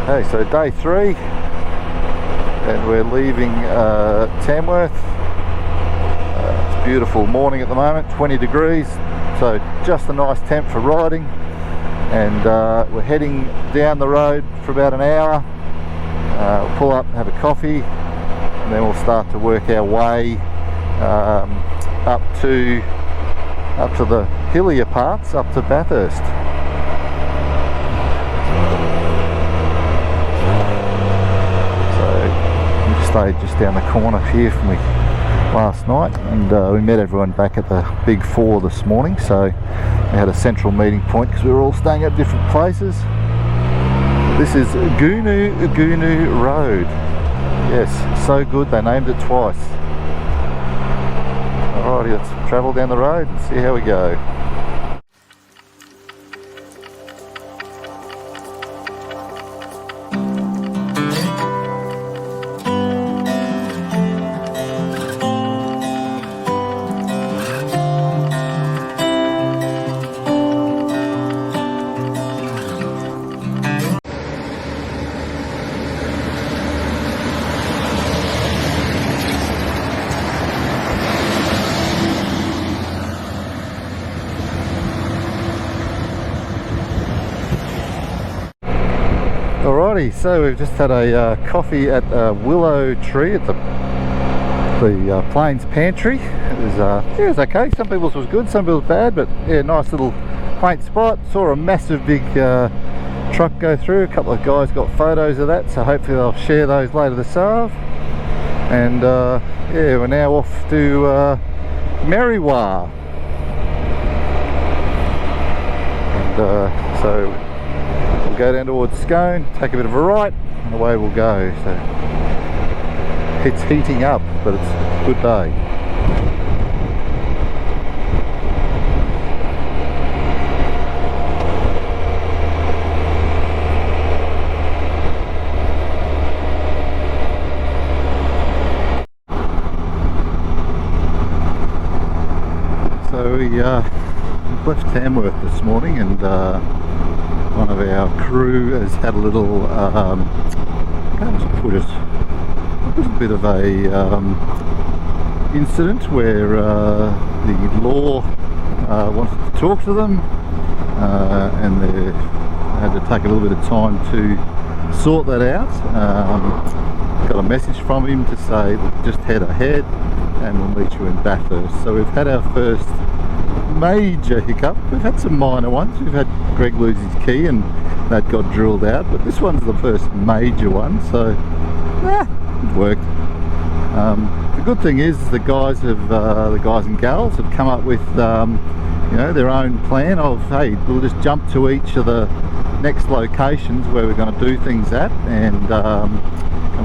Okay, so day 3, and we're leaving Tamworth. It's a beautiful morning at the moment, 20 degrees, so just a nice temp for riding. And we're heading down the road for about an hour. We'll pull up, have a coffee, and then we'll start to work our way up to the hillier parts, up to Bathurst. Stayed just down the corner here from me last night, and we met everyone back at the Big 4 this morning, so we had a central meeting point because we were all staying at different places. This is Goonoo Road. Yes, so good they named it twice. Alrighty, let's travel down the road and see how we go. Alrighty, so we've just had a coffee at Willow Tree at the Plains Pantry. It was okay. Some people's was good, some people's bad, but yeah, nice little quaint spot. Saw a massive big truck go through. A couple of guys got photos of that, so hopefully they'll share those later this afternoon. And yeah, we're now off to Merriwa. And so go down towards Scone, take a bit of a right, and away we'll go. So it's heating up, but it's a good day. So we left Tamworth this morning, and one of our crew has had a little, how to put it, a little bit of a incident where the law wanted to talk to them, and they had to take a little bit of time to sort that out. Got a message from him to say, just head ahead and we'll meet you in Bathurst. So we've had our first major hiccup. We've had some minor ones. We've had Greg lose his key and that got drilled out, but this one's the first major one, so it worked. The good thing is the guys and gals have come up with you know, their own plan of, hey, we'll just jump to each of the next locations where we're going to do things at, and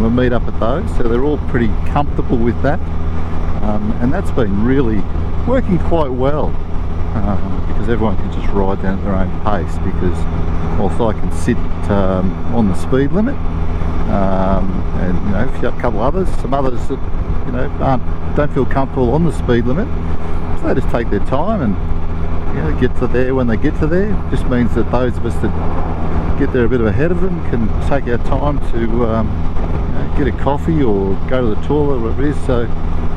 we'll meet up at those, so they're all pretty comfortable with that, and that's been really working quite well. Because everyone can just ride down at their own pace, because whilst I can sit on the speed limit, and you know, if you have a couple others, some others that, you know, don't feel comfortable on the speed limit, so they just take their time and, you know, get to there when they get to there. It just means that those of us that get there a bit ahead of them can take our time to you know, get a coffee or go to the toilet or whatever it is. So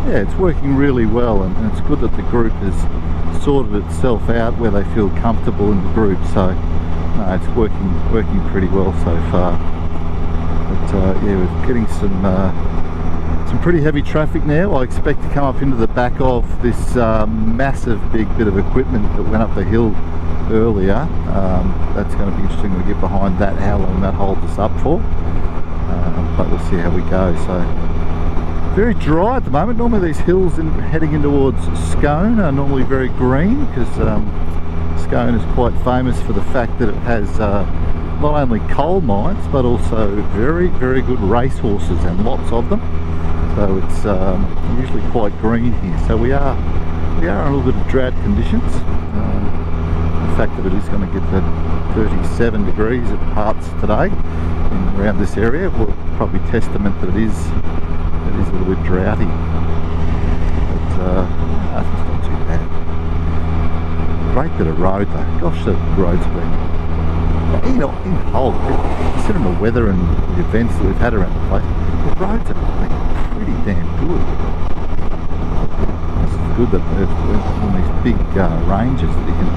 yeah, it's working really well, and it's good that the group has sorted itself out where they feel comfortable in the group. So no, it's working pretty well so far. But yeah, we're getting some pretty heavy traffic now. I expect to come up into the back of this massive big bit of equipment that went up the hill earlier. That's going to be interesting when we get behind that, how long that holds us up for. But we'll see how we go. So very dry at the moment. Normally these hills heading in towards Scone are normally very green, because Scone is quite famous for the fact that it has not only coal mines but also very, very good race horses, and lots of them. So it's usually quite green here. So we are in a little bit of drought conditions. The fact that it is going to get to 37 degrees at parts today around this area will probably testament that it is a little bit droughty, but it's not too bad. Great bit of road though. Gosh, the road's been you know, in whole, considering the weather and the events that we've had around the place, the roads are pretty damn good. It's good that there's on these big ranges that you can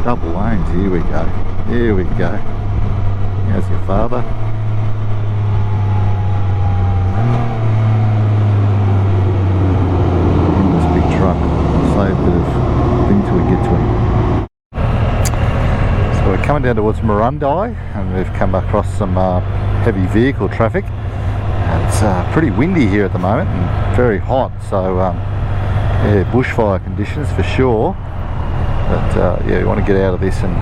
double lanes. Here we go. Here we go. How's your father? In this big truck. Save a bit of thing till we get to him. So we're coming down towards Merriwa and we've come across some heavy vehicle traffic. It's pretty windy here at the moment and very hot, so yeah, bushfire conditions for sure. But yeah, we want to get out of this and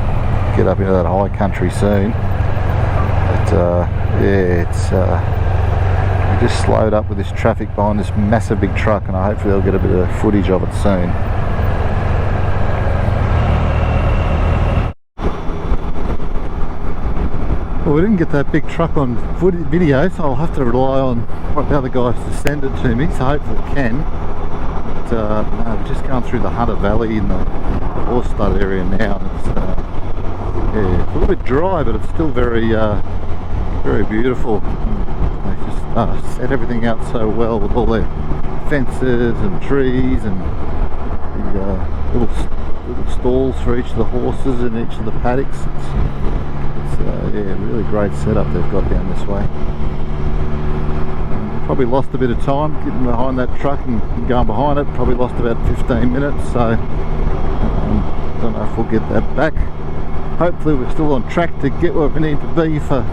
get up into that high country soon. But yeah, it's we just slowed up with this traffic behind this massive big truck, and I hopefully I'll get a bit of footage of it soon. Well, we didn't get that big truck on video, so I'll have to rely on one of the other guys to send it to me, so hopefully it can. But no, we're just going through the Hunter Valley in the horse stud area now, and it's, yeah, it's a little bit dry, but it's still very very beautiful. They just set everything out so well with all their fences and trees and the little stalls for each of the horses in each of the paddocks. It's yeah, really great setup they've got down this way. Probably lost a bit of time getting behind that truck and going behind it. Probably lost about 15 minutes, so don't know if we'll get that back. Hopefully we're still on track to get where we need to be for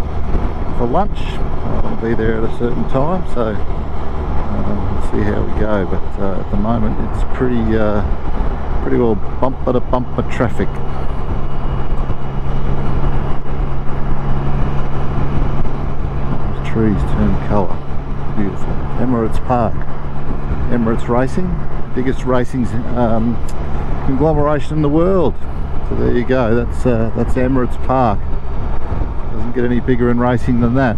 lunch. I'll be there at a certain time, so we'll see how we go. But at the moment it's pretty well bumper to bumper traffic. Those trees turn colour. Beautiful. Emirates Park. Emirates Racing, biggest racing conglomeration in the world. So there you go. That's Emirates Park. Doesn't get any bigger in racing than that.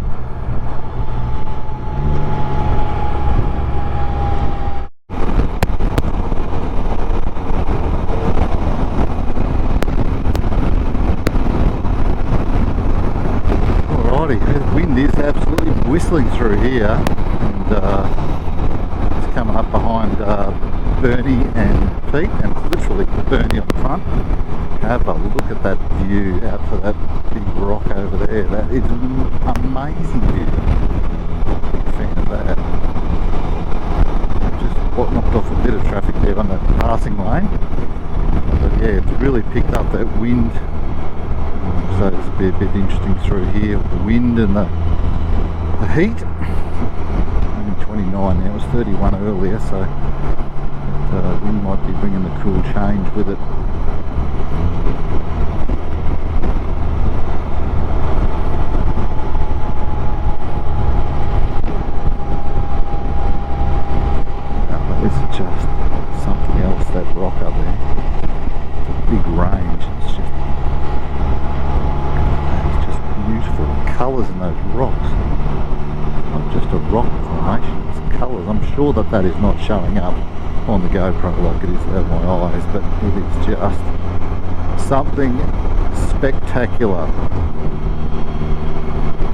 Alrighty, the wind is absolutely whistling through here, and it's coming up behind Bernie and Pete, and it's literally Bernie on the front. Have a look at that view out to that big rock over there. That is amazing view. Big fan of that. Just knocked off a bit of traffic there on that passing lane. But yeah, it's really picked up that wind. So it's a bit interesting through here with the wind and the heat. Only 29 now, it was 31 earlier, so wind might be bringing the cool change with it. It's just something else, that rock up there. It's a big range. It's just beautiful colours in those rocks. It's not just a rock formation, it's colours. I'm sure that is not showing up on the GoPro like it is out of my eyes, but it is just something spectacular.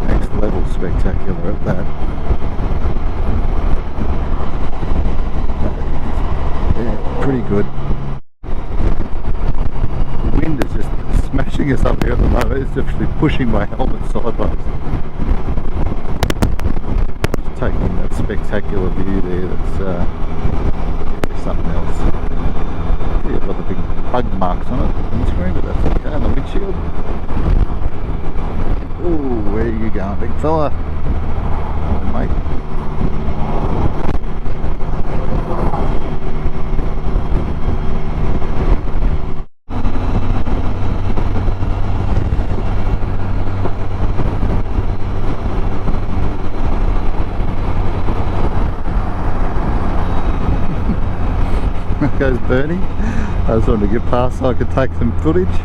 Next level spectacular at that. Yeah, pretty good. The wind is just smashing us up here at the moment. It's actually pushing my helmet sideways. Just taking in that spectacular view there. That's something else. Yeah, got the big bug marks on it on the screen, but that's okay on the windshield. Oh, where are you going, big fella? Oh, mate. There goes Bernie. I just wanted to get past so I could take some footage.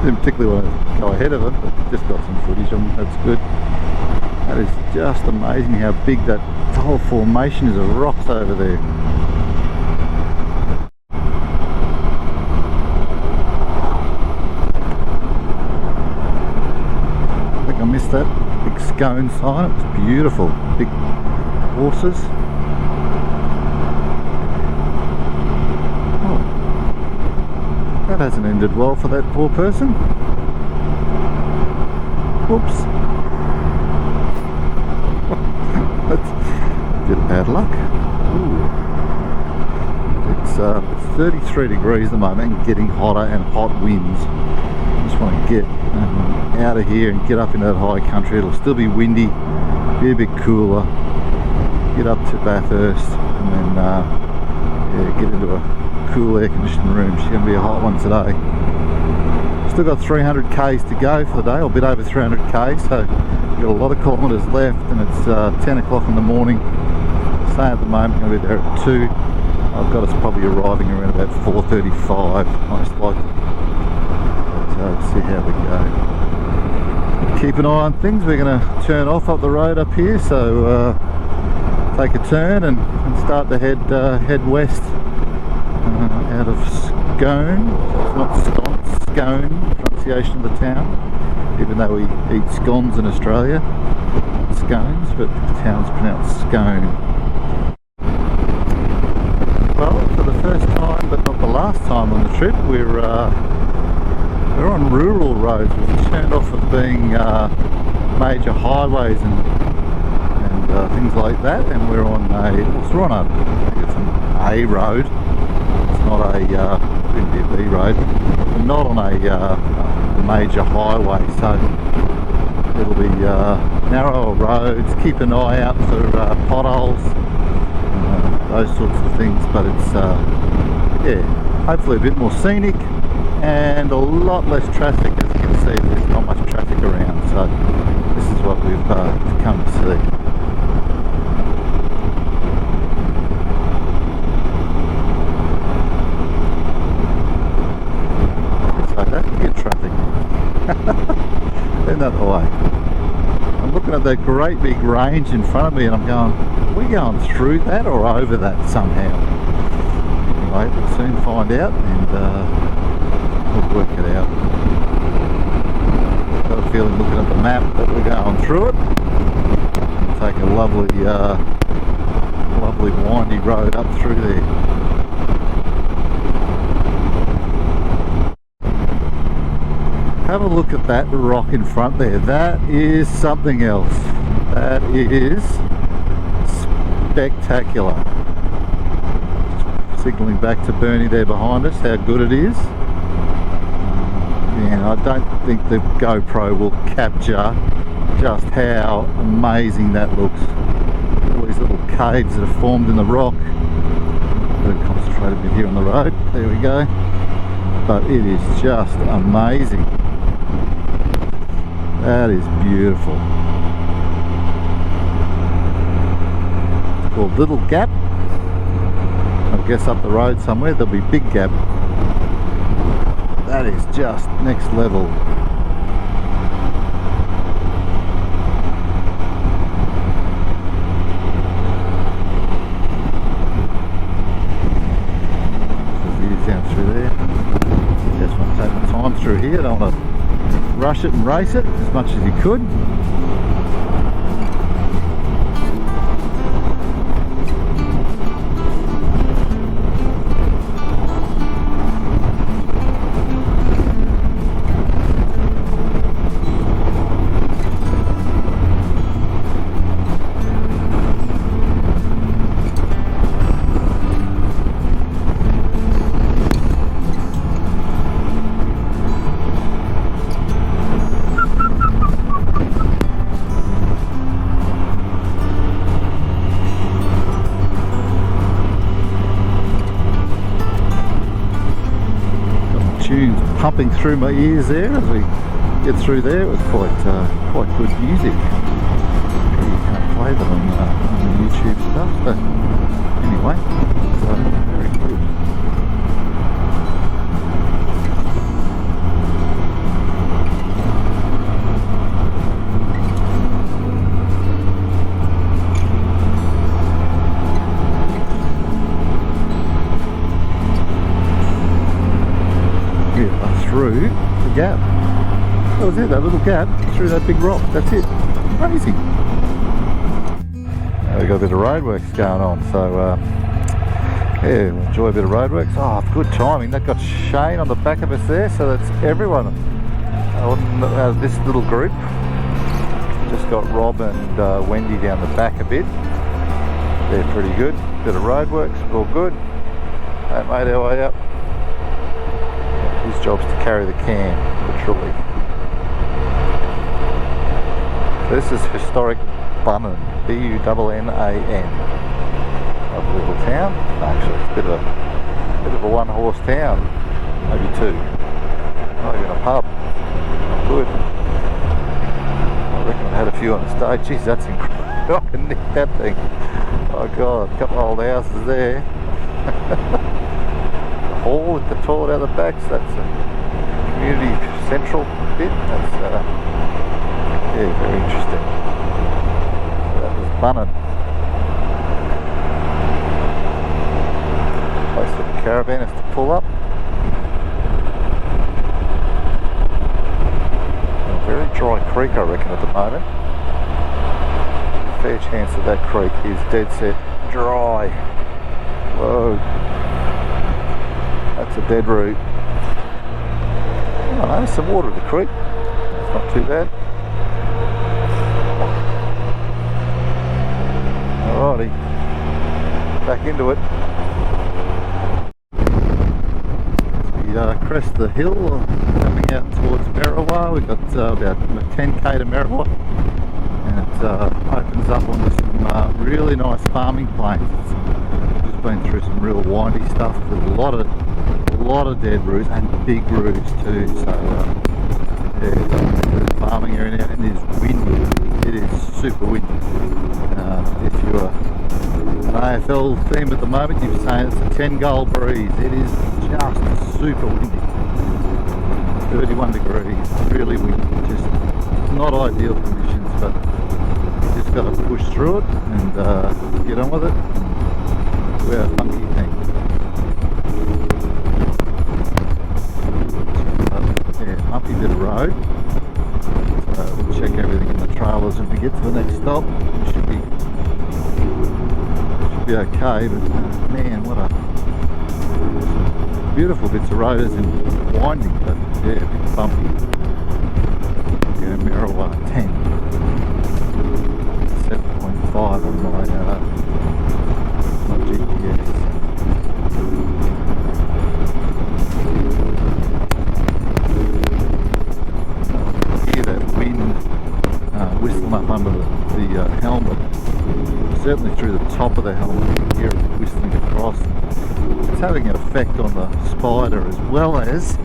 Didn't particularly want to go ahead of it, but just got some footage on. That's good. That is just amazing how big that whole formation is of rocks over there. scone sign. It was beautiful. Big horses. Oh, that hasn't ended well for that poor person. Whoops. That's a bit of bad luck. Ooh. It's 33 degrees at the moment and getting hotter and hot winds. I just want to get out of here and get up into that high country. It'll still be windy, be a bit cooler, get up to Bathurst and then yeah, get into a cool air conditioned room. It's going to be a hot one today. Still got 300 k's to go for the day, or a bit over 300 k's, so we've got a lot of kilometres left, and it's 10 o'clock in the morning. Staying at the moment, going to be there at 2. I've got us probably arriving around about 4:35 most likely. But see how we go. Keep an eye on things. We're going to turn off up the road up here, so take a turn and start to head west out of Scone. It's not Scone, Scone, pronunciation of the town, even though we eat scones in Australia, scones, but the town's pronounced Scone. Well, for the first time, but not the last time on the trip, we're on rural roads. We've turned off of being major highways and things like that, and we're on a, I think it's an A road. It's not a, couldn't be a B road. We're not on a major highway, so it'll be narrower roads. Keep an eye out for potholes, those sorts of things. But it's yeah, hopefully a bit more scenic and a lot less traffic. As you can see, there's not much traffic around, so this is what we've come to see. Get traffic. Then that way. I'm looking at that great big range in front of me and I'm going, are we going through that or over that somehow? Anyway, we'll soon find out and we'll work it out. Got a feeling looking at the map that we're going through it. We'll take a lovely lovely windy road up through there. Have a look at that rock in front there. That is something else. That is spectacular. Signalling back to Bernie there behind us, how good it is. Yeah, I don't think the GoPro will capture just how amazing that looks. All these little caves that are formed in the rock. Better concentrate a bit here on the road. There we go. But it is just amazing. That is beautiful. It's called Little Gap. I guess up the road somewhere there'll be Big Gap. That is just next level. The views down through there. Just want to take my time through here. I don't want to rush it and race it as much as you could. Pumping through my ears there as we get through there. It was quite good music. You can't play that on the YouTube stuff, but anyway, so very good. Through the gap. That was it, that little gap through that big rock. That's it. Amazing. Now we've got a bit of roadworks going on, so yeah, we'll enjoy a bit of roadworks. Oh, good timing. That got Shane on the back of us there, so that's everyone on this little group. Just got Rob and Wendy down the back a bit. They're pretty good. Bit of roadworks, all good. They made our way up. His job's to carry the can, literally. This is historic Bunnan, B-U-N-N-A-N. Lovely little town. Actually, it's a bit of a one-horse town, maybe two. Not even a pub. Not good. I reckon I had a few on the stage. Jeez, that's incredible. I can nick that thing. Oh God, a couple of old houses there. The hall with the toilet out the back, so that's a community central bit. That's yeah, very interesting. So that was Bunnan. Place for the caravanners to pull up. A very dry creek, I reckon, at the moment. A fair chance that that creek is dead set dry. Whoa. That's a dead root. Oh no, some water in the creek. That's not too bad. Alrighty, back into it. As we crest the hill, coming out towards Merriwa. We've got about 10k to Merriwa, and it opens up onto some really nice farming plains. It's just been through some real windy stuff with a lot of dead roots and big roots too. So yeah, it's a farming area now, and it is windy. It is super windy. If you're an AFL team at the moment, you're saying it's a 10-goal breeze. It is just super windy. 31 degrees, really windy. Just not ideal conditions, but you just got to push through it and get on with it. We're a funky thing. Yeah, bumpy bit of road. So we'll check everything in the trailers when we get to the next stop. It should be okay, but man, what a beautiful bits of road and winding, but yeah, a bit bumpy. Yeah, Merriwa 10, 7.5 on my GPS. Hear that wind whistling up under the helmet. Certainly through the top of the helmet, you can hear it whistling across. It's having an effect on the Spyder, as well as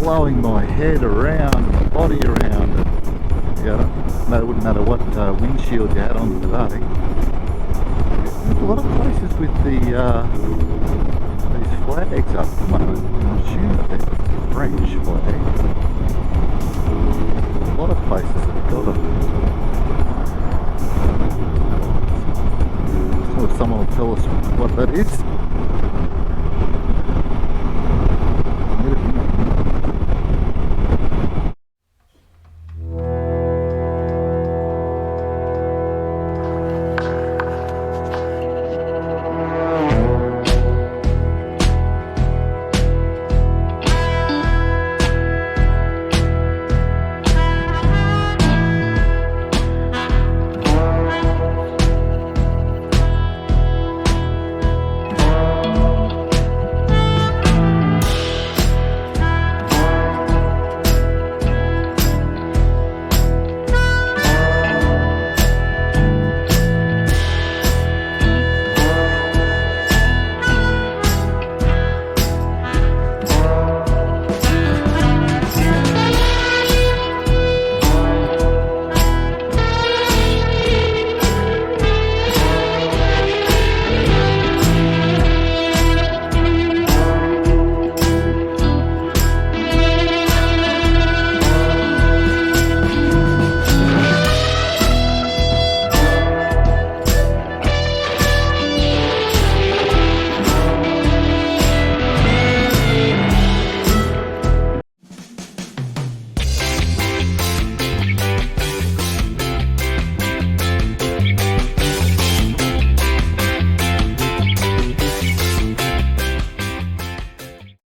blowing my head around, my body around. And, it wouldn't matter what windshield you had on today. There's a lot of places with these flags up at the moment. I'm assuming that they're French flags.